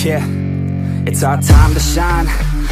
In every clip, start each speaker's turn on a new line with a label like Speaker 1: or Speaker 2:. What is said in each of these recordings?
Speaker 1: Yeah, it's our time to shine.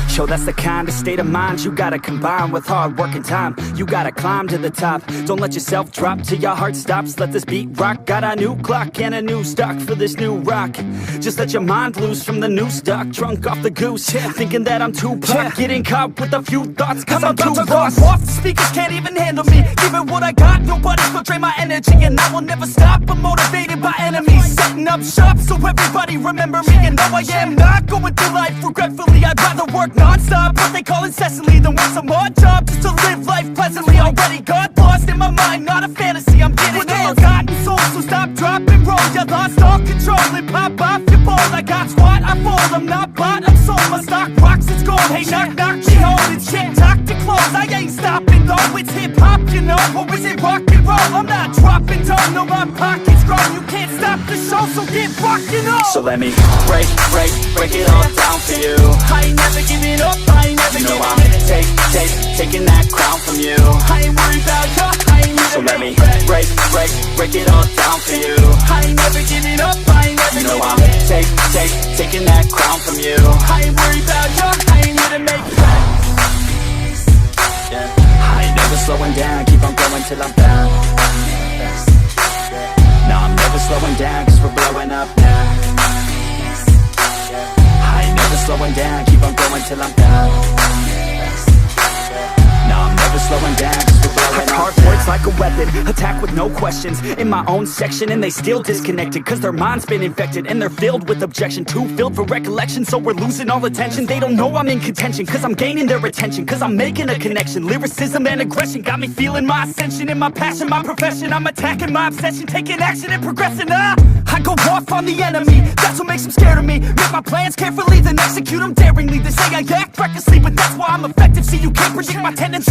Speaker 1: Show that's the kind of state of mind you gotta combine with hard work and time. You gotta climb to the top. Don't let yourself drop till your heart stops. Let this beat rock. Got a new clock and a new stock for this new rock. Just let your mind loose from the new stock. Drunk off the goose, thinking that I'm too pop. Getting caught with a few thoughts cause I'm too lost. Off the speakers can't even handle me. Give it what I got, nobody's gonna drain my energy. And I will never stop, I'm motivated by enemies. Setting up shop so everybody remember me. And no, I am not going through life regretfully. I'd rather work non-stop, what they call incessantly, than work some more job just to live life pleasantly. Already got lost in my mind, not a fantasy. I'm getting with a forgotten soul, so stop, drop, and roll. You lost all control and pop off your ball. I got squat, I fold, I'm not bought, I'm sold. My stock rocks, it's gold. Hey, knock, knock, she holding shit, talk to close. I ain't stopping though, it's hip-hop, you know. Or is it rock and roll? I'm not dropping down, no, my pocket's grown. You can't stop the show, so get rockin' on. So let me break it all down for you. I ain't never giving up, I ain't never giving up. Taking that crown from you. I ain't worried about you, I ain't never. So let me break it all down for you. I ain't never giving up, I ain't never giving up. Taking that crown from you. I ain't worried about you, I ain't here to make friends. I ain't never slowing down, keep on going till I'm down. No, I'm never slowing down, cause we're blowing up now. I ain't never slowing down, keep on going till I'm down. No, I'm never slowing down, cause we're blowing up. Hard words like a weapon, attack with no questions. In my own section and they still disconnected, cause their mind's been infected and they're filled with objection. Too filled for recollection, so we're losing all attention. They don't know I'm in contention, cause I'm gaining their attention. Cause I'm making a connection, lyricism and aggression got me feeling my ascension. In my passion, my profession, I'm attacking my obsession. Taking action and progressing, I go off on the enemy, that's what makes them scared of me. Make my plans carefully, then execute them daringly. They say I act recklessly, but that's why I'm effective. See, you can't predict my tendencies.